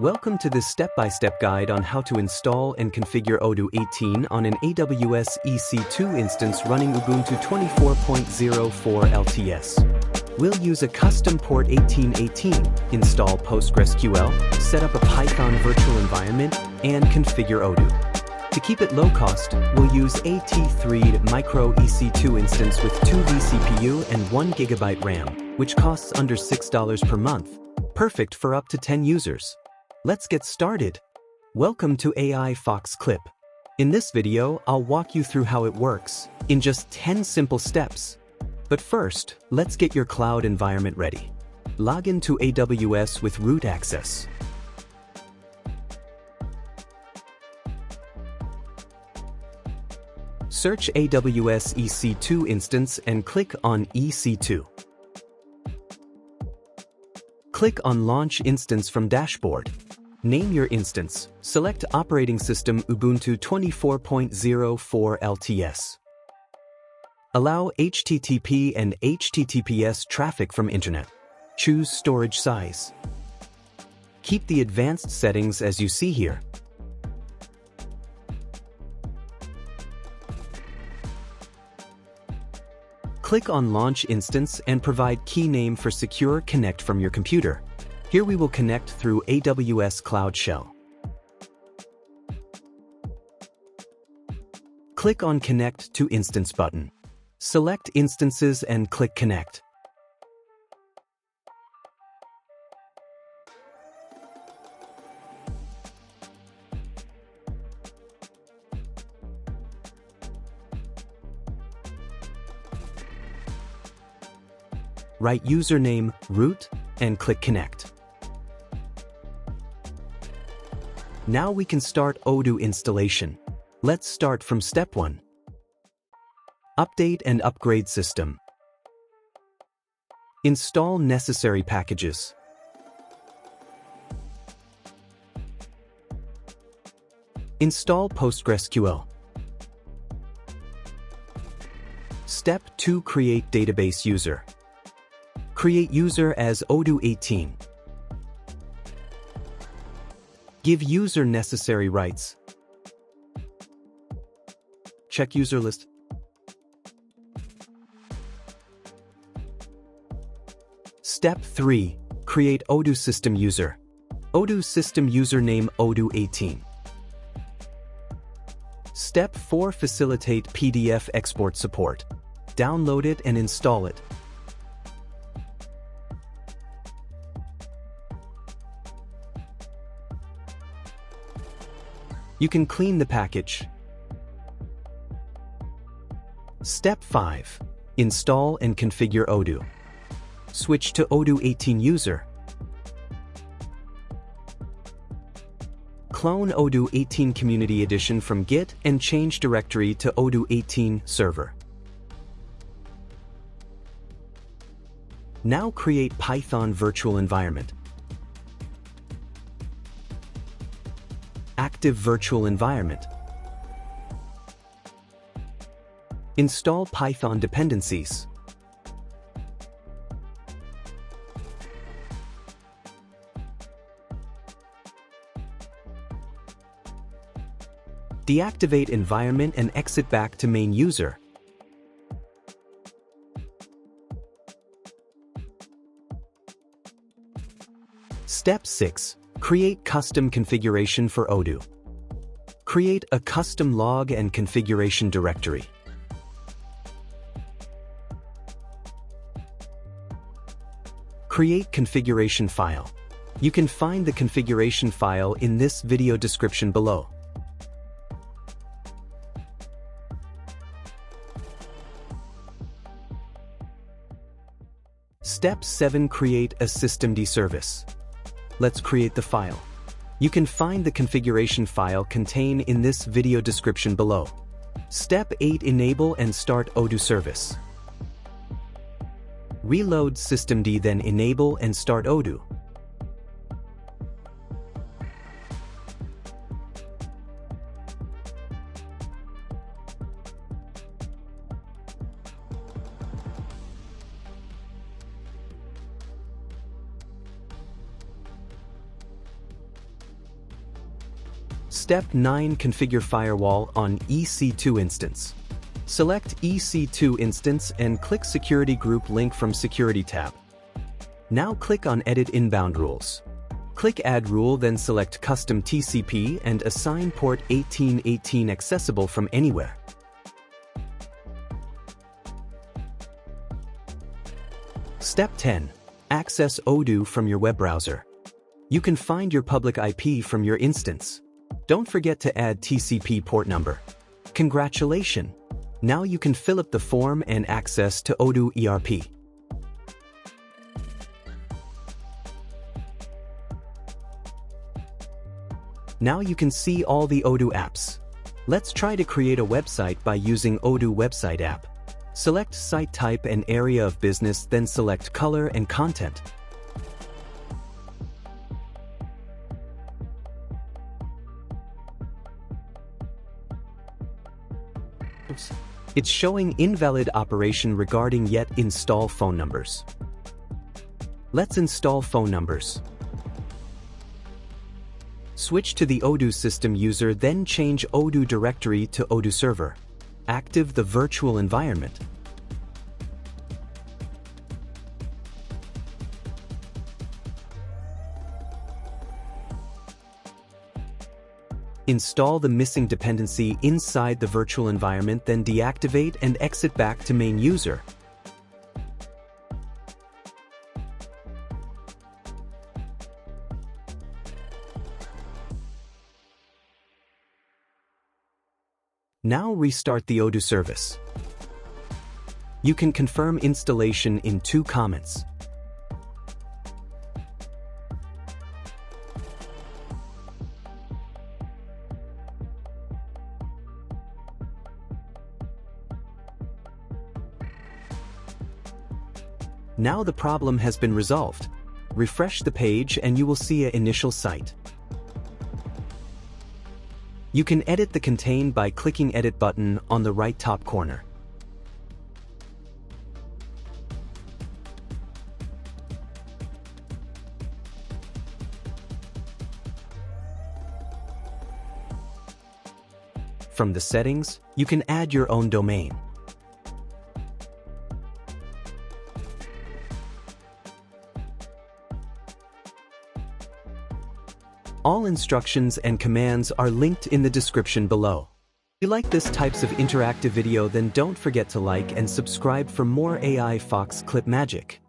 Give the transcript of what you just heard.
Welcome to this step-by-step guide on how to install and configure Odoo18 on an AWS EC2 instance running Ubuntu 24.04 LTS. We'll use a custom port 1818, install PostgreSQL, set up a Python virtual environment, and configure Odoo. To keep it low cost, we'll use a T3 micro EC2 instance with 2 vCPU and 1 GB RAM, which costs under $6 per month, perfect for up to 10 users. Let's get started. Welcome to aifoxclip. In this video, I'll walk you through how it works in just 10 simple steps. But first, let's get your cloud environment ready. Log into AWS with root access. Search AWS EC2 instance and click on EC2. Click on Launch Instance from Dashboard. Name your instance. Select Operating System Ubuntu 24.04 LTS. Allow HTTP and HTTPS traffic from Internet. Choose storage size. Keep the advanced settings as you see here. Click on Launch Instance and provide key name for Secure Connect from your computer. Here we will connect through AWS Cloud Shell. Click on Connect to Instance button. Select Instances and click Connect. Write username root and click Connect. Now we can start Odoo installation. Let's start from step 1. Update and upgrade system. Install necessary packages. Install PostgreSQL. Step 2. Create database user. Create user as Odoo18. Give user necessary rights. Check user list. Step 3. Create Odoo system user. Odoo system username Odoo18. Step 4. Facilitate PDF export support. Download it and install it. You can clean the package. Step 5. Install and configure Odoo. Switch to Odoo18 user. Clone Odoo18 Community Edition from Git and change directory to Odoo18 server. Now create Python virtual environment. Active virtual environment. Install Python dependencies. Deactivate environment and exit back to main user. Step 6. Create custom configuration for Odoo. Create a custom log and configuration directory. Create configuration file. You can find the configuration file in this video description below. Step 7. Create a systemd service. Let's create the file. You can find the configuration file contained in this video description below. Step 8. Enable and start Odoo service. Reload systemd, then enable and start Odoo. Step 9. Configure firewall on EC2 instance. Select EC2 instance and click Security Group link from Security tab. Now click on Edit Inbound Rules. Click Add Rule, then select Custom TCP and assign port 1818 accessible from anywhere. Step 10. Access Odoo from your web browser. You can find your public IP from your instance. Don't forget to add TCP port number. Congratulations! Now you can fill up the form and access to Odoo ERP. Now you can see all the Odoo apps. Let's try to create a website by using Odoo website app. Select site type and area of business, then select color and content. It's showing invalid operation regarding yet install phone numbers. Let's install phone numbers. Switch to the Odoo system user, then change Odoo directory to Odoo server. Active the virtual environment. Install the missing dependency inside the virtual environment, then deactivate and exit back to main user. Now restart the Odoo service. You can confirm installation in 2 comments. Now the problem has been resolved. Refresh the page and you will see an initial site. You can edit the content by clicking Edit button on the right top corner. From the settings, you can add your own domain. All instructions and commands are linked in the description below. If you like this types of interactive video, then don't forget to like and subscribe for more AI Fox Clip magic.